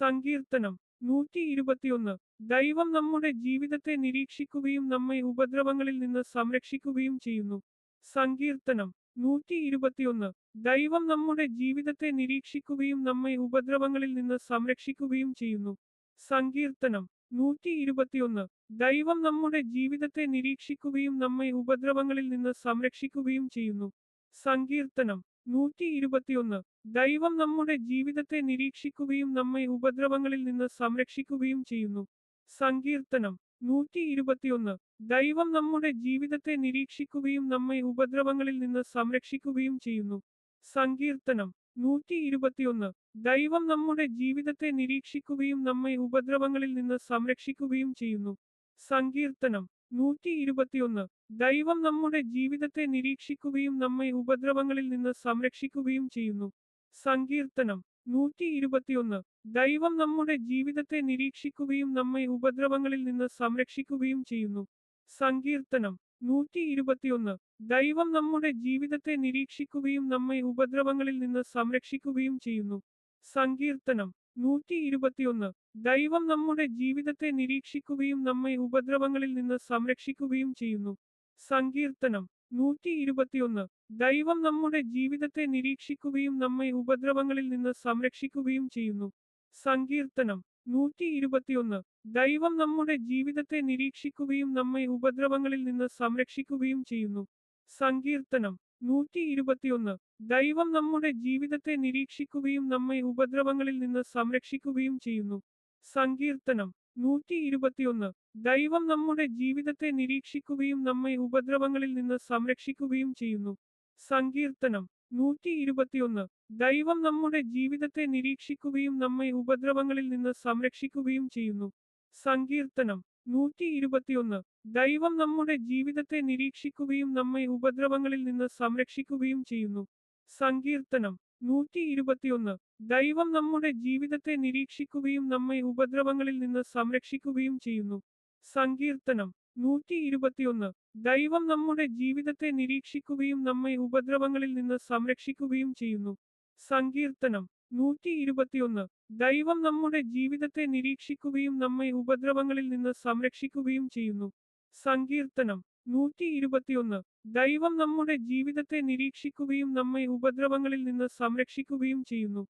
സങ്കീർത്തനം 121 ദൈവം നമ്മുടെ ജീവിതത്തെ നിരീക്ഷിക്കുകയും നമ്മെ ഉപദ്രവങ്ങളിൽ നിന്ന് സംരക്ഷിക്കുകയും ചെയ്യുന്നു. സങ്കീർത്തനം 121 ദൈവം നമ്മുടെ ജീവിതത്തെ നിരീക്ഷിക്കുകയും നമ്മെ ഉപദ്രവങ്ങളിൽ നിന്ന് സംരക്ഷിക്കുകയും ചെയ്യുന്നു. സങ്കീർത്തനം 121 ദൈവം നമ്മുടെ ജീവിതത്തെ നിരീക്ഷിക്കുകയും നമ്മെ ഉപദ്രവങ്ങളിൽ നിന്ന് സംരക്ഷിക്കുകയും ചെയ്യുന്നു. സങ്കീർത്തനം 121 ദൈവം നമ്മുടെ ജീവിതത്തെ നിരീക്ഷിക്കുകയും നമ്മെ ഉപദ്രവങ്ങളിൽ നിന്ന് സംരക്ഷിക്കുകയും ചെയ്യുന്നു. സങ്കീർത്തനം 121 ദൈവം നമ്മുടെ ജീവിതത്തെ നിരീക്ഷിക്കുകയും നമ്മെ ഉപദ്രവങ്ങളിൽ നിന്ന് സംരക്ഷിക്കുകയും ചെയ്യുന്നു. സങ്കീർത്തനം 121 ദൈവം നമ്മുടെ ജീവിതത്തെ നിരീക്ഷിക്കുകയും നമ്മെ ഉപദ്രവങ്ങളിൽ നിന്ന് സംരക്ഷിക്കുകയും ചെയ്യുന്നു. സങ്കീർത്തനം 121 ദൈവം നമ്മുടെ ജീവിതത്തെ നിരീക്ഷിക്കുകയും നമ്മെ ഉപദ്രവങ്ങളിൽ നിന്ന് സംരക്ഷിക്കുകയും ചെയ്യുന്നു. സങ്കീർത്തനം 121 ദൈവം നമ്മുടെ ജീവിതത്തെ നിരീക്ഷിക്കുകയും നമ്മെ ഉപദ്രവങ്ങളിൽ നിന്ന് സംരക്ഷിക്കുകയും ചെയ്യുന്നു. സങ്കീർത്തനം 121 ദൈവം നമ്മുടെ ജീവിതത്തെ നിരീക്ഷിക്കുകയും നമ്മെ ഉപദ്രവങ്ങളിൽ നിന്ന് സംരക്ഷിക്കുകയും ചെയ്യുന്നു. സങ്കീർത്തനം 121 ദൈവം നമ്മുടെ ജീവിതത്തെ നിരീക്ഷിക്കുകയും നമ്മെ ഉപദ്രവങ്ങളിൽ നിന്ന് സംരക്ഷിക്കുകയും ചെയ്യുന്നു. സങ്കീർത്തനം 121 ദൈവം നമ്മുടെ ജീവിതത്തെ നിരീക്ഷിക്കുകയും നമ്മെ ഉപദ്രവങ്ങളിൽ നിന്ന് സംരക്ഷിക്കുകയും ചെയ്യുന്നു. സങ്കീർത്തനം 121 ദൈവം നമ്മുടെ ജീവിതത്തെ നിരീക്ഷിക്കുകയും നമ്മെ ഉപദ്രവങ്ങളിൽ നിന്ന് സംരക്ഷിക്കുകയും ചെയ്യുന്നു. സങ്കീർത്തനം 121 ദൈവം നമ്മുടെ ജീവിതത്തെ നിരീക്ഷിക്കുകയും നമ്മെ ഉപദ്രവങ്ങളിൽ നിന്ന് സംരക്ഷിക്കുകയും ചെയ്യുന്നു. സങ്കീർത്തനം 121 ദൈവം നമ്മുടെ ജീവിതത്തെ നിരീക്ഷിക്കുകയും നമ്മെ ഉപദ്രവങ്ങളിൽ നിന്ന് സംരക്ഷിക്കുകയും ചെയ്യുന്നു. സങ്കീർത്തനം 121 ദൈവം നമ്മുടെ ജീവിതത്തെ നിരീക്ഷിക്കുകയും നമ്മെ ഉപദ്രവങ്ങളിൽ നിന്ന് സംരക്ഷിക്കുകയും ചെയ്യുന്നു. സങ്കീർത്തനം 121 ദൈവം നമ്മുടെ ജീവിതത്തെ നിരീക്ഷിക്കുകയും നമ്മെ ഉപദ്രവങ്ങളിൽ നിന്ന് സംരക്ഷിക്കുകയും ചെയ്യുന്നു. സങ്കീർത്തനം 121 ദൈവം നമ്മുടെ ജീവിതത്തെ നിരീക്ഷിക്കുകയും നമ്മെ ഉപദ്രവങ്ങളിൽ നിന്ന് സംരക്ഷിക്കുകയും ചെയ്യുന്നു. സങ്കീർത്തനം 121 ദൈവം നമ്മുടെ ജീവിതത്തെ നിരീക്ഷിക്കുകയും നമ്മെ ഉപദ്രവങ്ങളിൽ നിന്ന് സംരക്ഷിക്കുകയും ചെയ്യുന്നു. സങ്കീർത്തനം 121 ദൈവം നമ്മുടെ ജീവിതത്തെ നിരീക്ഷിക്കുകയും നമ്മെ ഉപദ്രവങ്ങളിൽ നിന്ന് സംരക്ഷിക്കുകയും ചെയ്യുന്നു. സങ്കീർത്തനം 121 ദൈവം നമ്മുടെ ജീവിതത്തെ നിരീക്ഷിക്കുകയും നമ്മെ ഉപദ്രവങ്ങളിൽ നിന്ന് സംരക്ഷിക്കുകയും ചെയ്യുന്നു.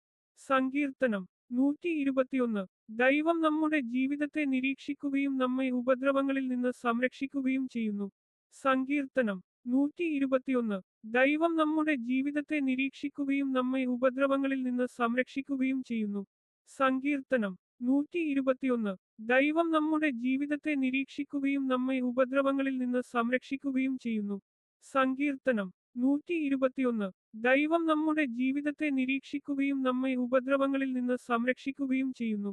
സങ്കീർത്തനം 121 ദൈവം നമ്മുടെ ജീവിതത്തെ നിരീക്ഷിക്കുകയും നമ്മെ ഉപദ്രവങ്ങളിൽ നിന്ന് സംരക്ഷിക്കുകയും ചെയ്യുന്നു. സങ്കീർത്തനം 121 ദൈവം നമ്മുടെ ജീവിതത്തെ നിരീക്ഷിക്കുകയും നമ്മെ ഉപദ്രവങ്ങളിൽ നിന്ന് സംരക്ഷിക്കുകയും ചെയ്യുന്നു. സങ്കീർത്തനം 121 ദൈവം നമ്മുടെ ജീവിതത്തെ നിരീക്ഷിക്കുകയും നമ്മെ ഉപദ്രവങ്ങളിൽ നിന്ന് സംരക്ഷിക്കുകയും ചെയ്യുന്നു. സങ്കീർത്തനം 121 ദൈവം നമ്മുടെ ജീവിതത്തെ നിരീക്ഷിക്കുകയും നമ്മെ ഉപദ്രവങ്ങളിൽ നിന്ന് സംരക്ഷിക്കുകയും ചെയ്യുന്നു.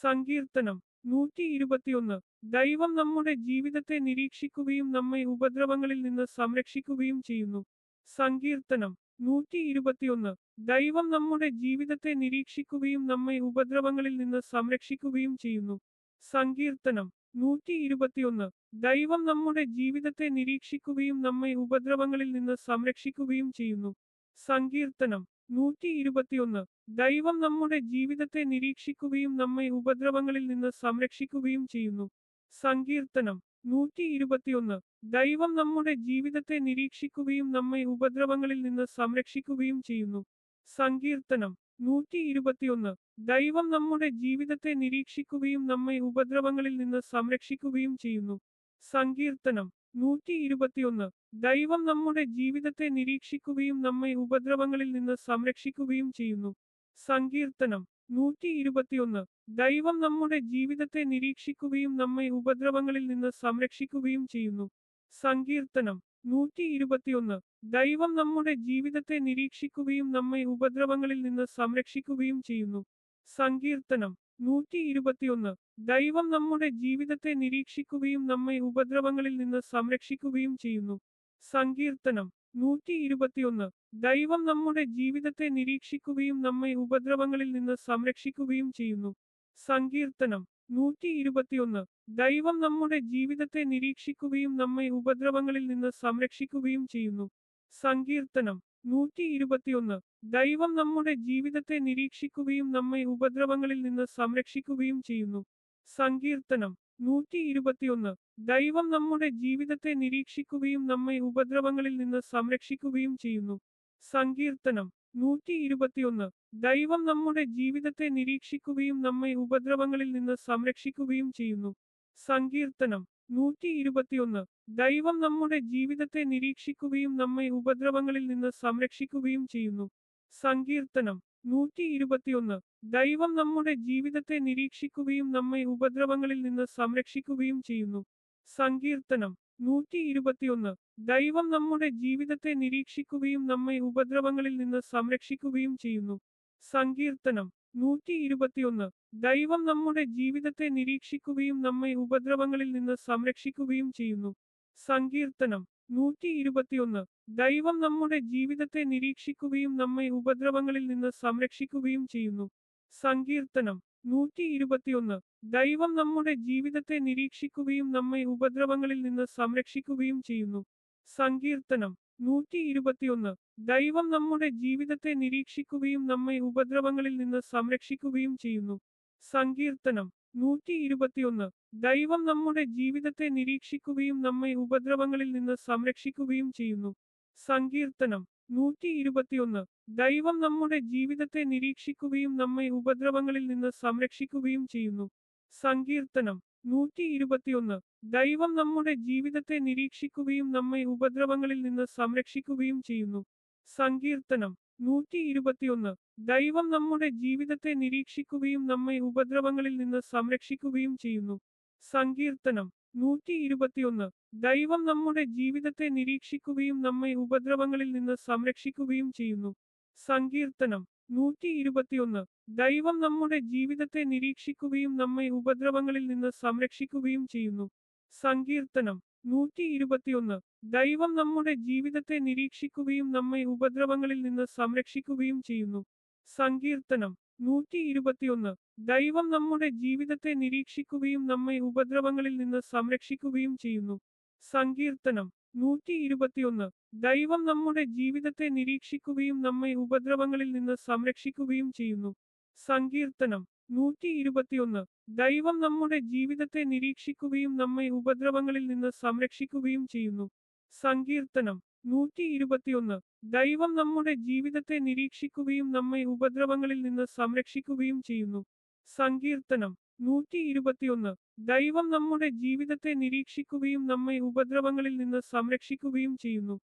സങ്കീർത്തനം 121 ദൈവം നമ്മുടെ ജീവിതത്തെ നിരീക്ഷിക്കുകയും നമ്മെ ഉപദ്രവങ്ങളിൽ നിന്ന് സംരക്ഷിക്കുകയും ചെയ്യുന്നു. സങ്കീർത്തനം 121 ദൈവം നമ്മുടെ ജീവിതത്തെ നിരീക്ഷിക്കുകയും നമ്മെ ഉപദ്രവങ്ങളിൽ നിന്ന് സംരക്ഷിക്കുകയും ചെയ്യുന്നു. സങ്കീർത്തനം 121 ദൈവം നമ്മുടെ ജീവിതത്തെ നിരീക്ഷിക്കുകയും നമ്മെ ഉപദ്രവങ്ങളിൽ നിന്ന് സംരക്ഷിക്കുകയും ചെയ്യുന്നു. സങ്കീർത്തനം 121 ദൈവം നമ്മുടെ ജീവിതത്തെ നിരീക്ഷിക്കുകയും നമ്മെ ഉപദ്രവങ്ങളിൽ നിന്ന് സംരക്ഷിക്കുകയും ചെയ്യുന്നു. സങ്കീർത്തനം 121 ദൈവം നമ്മുടെ ജീവിതത്തെ നിരീക്ഷിക്കുകയും നമ്മെ ഉപദ്രവങ്ങളിൽ നിന്ന് സംരക്ഷിക്കുകയും ചെയ്യുന്നു. സങ്കീർത്തനം 121 ദൈവം നമ്മുടെ ജീവിതത്തെ നിരീക്ഷിക്കുകയും നമ്മെ ഉപദ്രവങ്ങളിൽ നിന്ന് സംരക്ഷിക്കുകയും ചെയ്യുന്നു. സങ്കീർത്തനം 121 ദൈവം നമ്മുടെ ജീവിതത്തെ നിരീക്ഷിക്കുകയും നമ്മെ ഉപദ്രവങ്ങളിൽ നിന്ന് സംരക്ഷിക്കുകയും ചെയ്യുന്നു. സങ്കീർത്തനം 121 ദൈവം നമ്മുടെ ജീവിതത്തെ നിരീക്ഷിക്കുകയും നമ്മെ ഉപദ്രവങ്ങളിൽ നിന്ന് സംരക്ഷിക്കുകയും ചെയ്യുന്നു. സങ്കീർത്തനം 121 ദൈവം നമ്മുടെ ജീവിതത്തെ നിരീക്ഷിക്കുകയും നമ്മെ ഉപദ്രവങ്ങളിൽ നിന്ന് സംരക്ഷിക്കുകയും ചെയ്യുന്നു. സങ്കീർത്തനം 121 ദൈവം നമ്മുടെ ജീവിതത്തെ നിരീക്ഷിക്കുകയും നമ്മെ ഉപദ്രവങ്ങളിൽ നിന്ന് സംരക്ഷിക്കുകയും ചെയ്യുന്നു. സങ്കീർത്തനം 121 ദൈവം നമ്മുടെ ജീവിതത്തെ നിരീക്ഷിക്കുകയും നമ്മെ ഉപദ്രവങ്ങളിൽ നിന്ന് സംരക്ഷിക്കുകയും ചെയ്യുന്നു. സങ്കീർത്തനം 121 ദൈവം നമ്മുടെ ജീവിതത്തെ നിരീക്ഷിക്കുകയും നമ്മെ ഉപദ്രവങ്ങളിൽ നിന്ന് സംരക്ഷിക്കുകയും ചെയ്യുന്നു. സങ്കീർത്തനം 121 ദൈവം നമ്മുടെ ജീവിതത്തെ നിരീക്ഷിക്കുകയും നമ്മെ ഉപദ്രവങ്ങളിൽ നിന്ന് സംരക്ഷിക്കുകയും ചെയ്യുന്നു. സങ്കീർത്തനം 121 ദൈവം നമ്മുടെ ജീവിതത്തെ നിരീക്ഷിക്കുകയും നമ്മെ ഉപദ്രവങ്ങളിൽ നിന്ന് സംരക്ഷിക്കുകയും ചെയ്യുന്നു. സങ്കീർത്തനം 121 ദൈവം നമ്മുടെ ജീവിതത്തെ നിരീക്ഷിക്കുകയും നമ്മെ ഉപദ്രവങ്ങളിൽ നിന്ന് സംരക്ഷിക്കുകയും ചെയ്യുന്നു. സങ്കീർത്തനം 121 ദൈവം നമ്മുടെ ജീവിതത്തെ നിരീക്ഷിക്കുകയും നമ്മെ ഉപദ്രവങ്ങളിൽ നിന്ന് സംരക്ഷിക്കുകയും ചെയ്യുന്നു. സങ്കീർത്തനം 121 ദൈവം നമ്മുടെ ജീവിതത്തെ നിരീക്ഷിക്കുകയും നമ്മെ ഉപദ്രവങ്ങളിൽ നിന്ന് സംരക്ഷിക്കുകയും ചെയ്യുന്നു. സങ്കീർത്തനം 121 ദൈവം നമ്മുടെ ജീവിതത്തെ നിരീക്ഷിക്കുകയും നമ്മെ ഉപദ്രവങ്ങളിൽ നിന്ന് സംരക്ഷിക്കുകയും ചെയ്യുന്നു. സങ്കീർത്തനം 121 ദൈവം നമ്മുടെ ജീവിതത്തെ നിരീക്ഷിക്കുകയും നമ്മെ ഉപദ്രവങ്ങളിൽ നിന്ന് സംരക്ഷിക്കുകയും ചെയ്യുന്നു. സങ്കീർത്തനം 121 ദൈവം നമ്മുടെ ജീവിതത്തെ നിരീക്ഷിക്കുകയും നമ്മെ ഉപദ്രവങ്ങളിൽ നിന്ന് സംരക്ഷിക്കുകയും ചെയ്യുന്നു. സങ്കീർത്തനം 121 ദൈവം നമ്മുടെ ജീവിതത്തെ നിരീക്ഷിക്കുകയും നമ്മെ ഉപദ്രവങ്ങളിൽ നിന്ന് സംരക്ഷിക്കുകയും ചെയ്യുന്നു. സങ്കീർത്തനം 121 ദൈവം നമ്മുടെ ജീവിതത്തെ നിരീക്ഷിക്കുകയും നമ്മെ ഉപദ്രവങ്ങളിൽ നിന്ന് സംരക്ഷിക്കുകയും ചെയ്യുന്നു. സങ്കീർത്തനം 121 ദൈവം നമ്മുടെ ജീവിതത്തെ നിരീക്ഷിക്കുകയും നമ്മെ ഉപദ്രവങ്ങളിൽ നിന്ന് സംരക്ഷിക്കുകയും ചെയ്യുന്നു. സങ്കീർത്തനം 121 ദൈവം നമ്മുടെ ജീവിതത്തെ നിരീക്ഷിക്കുകയും നമ്മെ ഉപദ്രവങ്ങളിൽ നിന്ന് സംരക്ഷിക്കുകയും ചെയ്യുന്നു. സങ്കീർത്തനം 121 ദൈവം നമ്മുടെ ജീവിതത്തെ നിരീക്ഷിക്കുകയും നമ്മെ ഉപദ്രവങ്ങളിൽ നിന്ന് സംരക്ഷിക്കുകയും ചെയ്യുന്നു. സങ്കീർത്തനം 121 ദൈവം നമ്മുടെ ജീവിതത്തെ നിരീക്ഷിക്കുകയും നമ്മെ ഉപദ്രവങ്ങളിൽ നിന്ന് സംരക്ഷിക്കുകയും ചെയ്യുന്നു. സങ്കീർത്തനം 121 ദൈവം നമ്മുടെ ജീവിതത്തെ നിരീക്ഷിക്കുകയും നമ്മെ ഉപദ്രവങ്ങളിൽ നിന്ന് സംരക്ഷിക്കുകയും ചെയ്യുന്നു. സങ്കീർത്തനം 121 ദൈവം നമ്മുടെ ജീവിതത്തെ നിരീക്ഷിക്കുകയും നമ്മെ ഉപദ്രവങ്ങളിൽ നിന്ന് സംരക്ഷിക്കുകയും ചെയ്യുന്നു. സങ്കീർത്തനം 121 ദൈവം നമ്മുടെ ജീവിതത്തെ നിരീക്ഷിക്കുകയും നമ്മെ ഉപദ്രവങ്ങളിൽ നിന്ന് സംരക്ഷിക്കുകയും ചെയ്യുന്നു. സങ്കീർത്തനം 121 ദൈവം നമ്മുടെ ജീവിതത്തെ നിരീക്ഷിക്കുകയും നമ്മെ ഉപദ്രവങ്ങളിൽ നിന്ന് സംരക്ഷിക്കുകയും ചെയ്യുന്നു. സങ്കീർത്തനം 121 ദൈവം നമ്മുടെ ജീവിതത്തെ നിരീക്ഷിക്കുകയും നമ്മെ ഉപദ്രവങ്ങളിൽ നിന്ന് സംരക്ഷിക്കുകയും ചെയ്യുന്നു. സങ്കീർത്തനം 121 ദൈവം നമ്മുടെ ജീവിതത്തെ നിരീക്ഷിക്കുകയും നമ്മെ ഉപദ്രവങ്ങളിൽ നിന്ന് സംരക്ഷിക്കുകയും ചെയ്യുന്നു. സങ്കീർത്തനം 121 ദൈവം നമ്മുടെ ജീവിതത്തെ നിരീക്ഷിക്കുകയും നമ്മെ ഉപദ്രവങ്ങളിൽ നിന്ന് സംരക്ഷിക്കുകയും ചെയ്യുന്നു. സങ്കീർത്തനം 121 ദൈവം നമ്മുടെ ജീവിതത്തെ നിരീക്ഷിക്കുകയും നമ്മെ ഉപദ്രവങ്ങളിൽ നിന്ന് സംരക്ഷിക്കുകയും ചെയ്യുന്നു.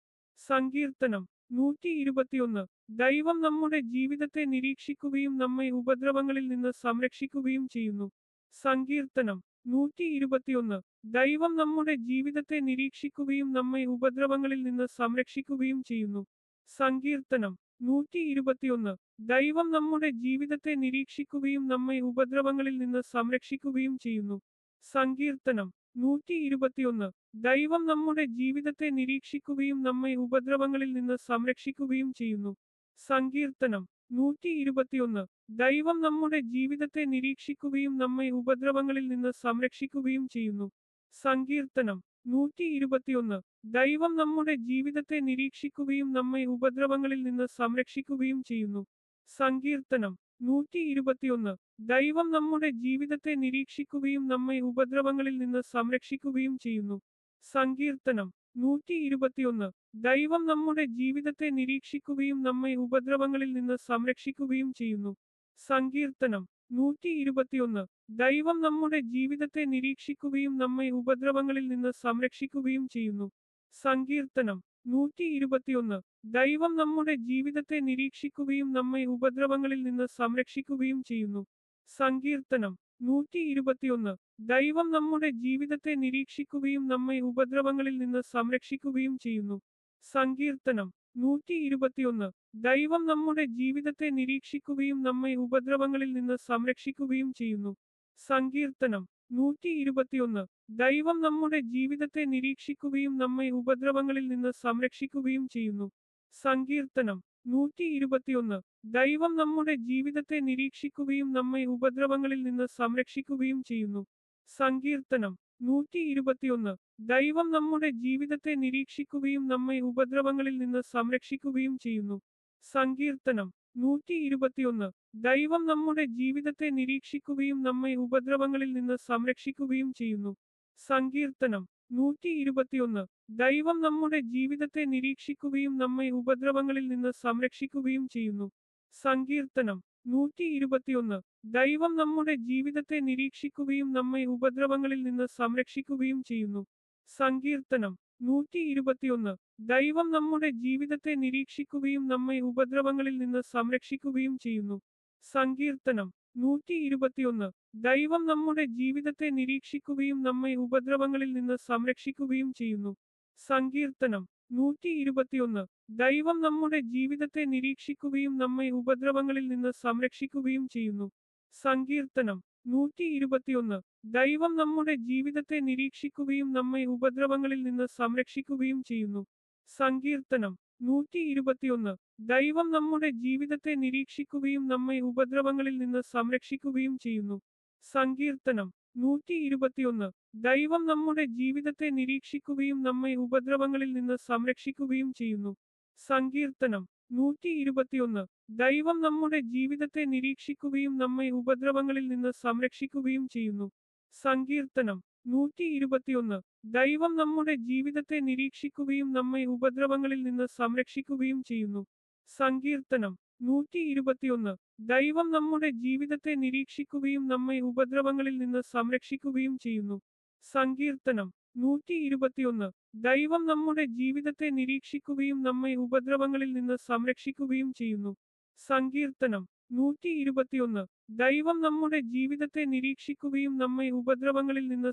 സങ്കീർത്തനം 121 ദൈവം നമ്മുടെ ജീവിതത്തെ നിരീക്ഷിക്കുകയും നമ്മെ ഉപദ്രവങ്ങളിൽ നിന്ന് സംരക്ഷിക്കുകയും ചെയ്യുന്നു. സങ്കീർത്തനം 121 ദൈവം നമ്മുടെ ജീവിതത്തെ നിരീക്ഷിക്കുകയും നമ്മെ ഉപദ്രവങ്ങളിൽ നിന്ന് സംരക്ഷിക്കുകയും ചെയ്യുന്നു. സങ്കീർത്തനം 121 ദൈവം നമ്മുടെ ജീവിതത്തെ നിരീക്ഷിക്കുകയും നമ്മെ ഉപദ്രവങ്ങളിൽ നിന്ന് സംരക്ഷിക്കുകയും ചെയ്യുന്നു. സങ്കീർത്തനം 121 ദൈവം നമ്മുടെ ജീവിതത്തെ നിരീക്ഷിക്കുകയും നമ്മെ ഉപദ്രവങ്ങളിൽ നിന്ന് സംരക്ഷിക്കുകയും ചെയ്യുന്നു. സങ്കീർത്തനം 121 ദൈവം നമ്മുടെ ജീവിതത്തെ നിരീക്ഷിക്കുകയും നമ്മെ ഉപദ്രവങ്ങളിൽ നിന്ന് സംരക്ഷിക്കുകയും ചെയ്യുന്നു. സങ്കീർത്തനം 121 ദൈവം നമ്മുടെ ജീവിതത്തെ നിരീക്ഷിക്കുകയും നമ്മെ ഉപദ്രവങ്ങളിൽ നിന്ന് സംരക്ഷിക്കുകയും ചെയ്യുന്നു. സങ്കീർത്തനം 121 ദൈവം നമ്മുടെ ജീവിതത്തെ നിരീക്ഷിക്കുകയും നമ്മെ ഉപദ്രവങ്ങളിൽ നിന്ന് സംരക്ഷിക്കുകയും ചെയ്യുന്നു. സങ്കീർത്തനം 121 ദൈവം നമ്മുടെ ജീവിതത്തെ നിരീക്ഷിക്കുകയും നമ്മെ ഉപദ്രവങ്ങളിൽ നിന്ന് സംരക്ഷിക്കുകയും ചെയ്യുന്നു. സങ്കീർത്തനം 121 ദൈവം നമ്മുടെ ജീവിതത്തെ നിരീക്ഷിക്കുകയും നമ്മെ ഉപദ്രവങ്ങളിൽ നിന്ന് സംരക്ഷിക്കുകയും ചെയ്യുന്നു. സങ്കീർത്തനം 121 ദൈവം നമ്മുടെ ജീവിതത്തെ നിരീക്ഷിക്കുകയും നമ്മെ ഉപദ്രവങ്ങളിൽ നിന്ന് സംരക്ഷിക്കുകയും ചെയ്യുന്നു. സങ്കീർത്തനം 121 ദൈവം നമ്മുടെ ജീവിതത്തെ നിരീക്ഷിക്കുകയും നമ്മെ ഉപദ്രവങ്ങളിൽ നിന്ന് സംരക്ഷിക്കുകയും ചെയ്യുന്നു. സങ്കീർത്തനം 121 ദൈവം നമ്മുടെ ജീവിതത്തെ നിരീക്ഷിക്കുകയും നമ്മെ ഉപദ്രവങ്ങളിൽ നിന്ന് സംരക്ഷിക്കുകയും ചെയ്യുന്നു. സങ്കീർത്തനം 121 ദൈവം നമ്മുടെ ജീവിതത്തെ നിരീക്ഷിക്കുകയും നമ്മെ ഉപദ്രവങ്ങളിൽ നിന്ന് സംരക്ഷിക്കുകയും ചെയ്യുന്നു. സങ്കീർത്തനം 121 ദൈവം നമ്മുടെ ജീവിതത്തെ നിരീക്ഷിക്കുകയും നമ്മെ ഉപദ്രവങ്ങളിൽ നിന്ന് സംരക്ഷിക്കുകയും ചെയ്യുന്നു. സങ്കീർത്തനം 121 ദൈവം നമ്മുടെ ജീവിതത്തെ നിരീക്ഷിക്കുകയും നമ്മെ ഉപദ്രവങ്ങളിൽ നിന്ന് സംരക്ഷിക്കുകയും ചെയ്യുന്നു. സങ്കീർത്തനം 121 ദൈവം നമ്മുടെ ജീവിതത്തെ നിരീക്ഷിക്കുകയും നമ്മെ ഉപദ്രവങ്ങളിൽ നിന്ന് സംരക്ഷിക്കുകയും ചെയ്യുന്നു. സങ്കീർത്തനം 121 ദൈവം നമ്മുടെ ജീവിതത്തെ നിരീക്ഷിക്കുകയും നമ്മെ ഉപദ്രവങ്ങളിൽ നിന്ന് സംരക്ഷിക്കുകയും ചെയ്യുന്നു. സങ്കീർത്തനം 121 ദൈവം നമ്മുടെ ജീവിതത്തെ നിരീക്ഷിക്കുകയും നമ്മെ ഉപദ്രവങ്ങളിൽ നിന്ന് സംരക്ഷിക്കുകയും ചെയ്യുന്നു. സങ്കീർത്തനം 121 ദൈവം നമ്മുടെ ജീവിതത്തെ നിരീക്ഷിക്കുകയും നമ്മെ ഉപദ്രവങ്ങളിൽ നിന്ന് സംരക്ഷിക്കുകയും ചെയ്യുന്നു. സങ്കീർത്തനം 121 ദൈവം നമ്മുടെ ജീവിതത്തെ നിരീക്ഷിക്കുകയും നമ്മെ ഉപദ്രവങ്ങളിൽ നിന്ന് സംരക്ഷിക്കുകയും ചെയ്യുന്നു. സങ്കീർത്തനം 121 ദൈവം നമ്മുടെ ജീവിതത്തെ നിരീക്ഷിക്കുകയും നമ്മെ ഉപദ്രവങ്ങളിൽ നിന്ന് സംരക്ഷിക്കുകയും ചെയ്യുന്നു. സങ്കീർത്തനം 121 ദൈവം നമ്മുടെ ജീവിതത്തെ നിരീക്ഷിക്കുകയും നമ്മെ ഉപദ്രവങ്ങളിൽ നിന്ന് സംരക്ഷിക്കുകയും ചെയ്യുന്നു. സങ്കീർത്തനം 121 ദൈവം നമ്മുടെ ജീവിതത്തെ നിരീക്ഷിക്കുകയും നമ്മെ ഉപദ്രവങ്ങളിൽ നിന്ന് സംരക്ഷിക്കുകയും ചെയ്യുന്നു. സങ്കീർത്തനം 121 ദൈവം നമ്മുടെ ജീവിതത്തെ നിരീക്ഷിക്കുകയും നമ്മെ ഉപദ്രവങ്ങളിൽ നിന്ന് സംരക്ഷിക്കുകയും ചെയ്യുന്നു. സങ്കീർത്തനം 121 ദൈവം നമ്മുടെ ജീവിതത്തെ നിരീക്ഷിക്കുകയും നമ്മെ ഉപദ്രവങ്ങളിൽ നിന്ന് സംരക്ഷിക്കുകയും ചെയ്യുന്നു. സങ്കീർത്തനം 121 ദൈവം നമ്മുടെ ജീവിതത്തെ നിരീക്ഷിക്കുകയും നമ്മെ ഉപദ്രവങ്ങളിൽ നിന്ന് സംരക്ഷിക്കുകയും ചെയ്യുന്നു. സങ്കീർത്തനം 121 ദൈവം നമ്മുടെ ജീവിതത്തെ നിരീക്ഷിക്കുകയും നമ്മെ ഉപദ്രവങ്ങളിൽ നിന്ന് സംരക്ഷിക്കുകയും ചെയ്യുന്നു. സങ്കീർത്തനം 121 ദൈവം നമ്മുടെ ജീവിതത്തെ നിരീക്ഷിക്കുകയും നമ്മെ ഉപദ്രവങ്ങളിൽ നിന്ന് സംരക്ഷിക്കുകയും ചെയ്യുന്നു. സങ്കീർത്തനം 121 ദൈവം നമ്മുടെ ജീവിതത്തെ നിരീക്ഷിക്കുകയും നമ്മെ ഉപദ്രവങ്ങളിൽ നിന്ന്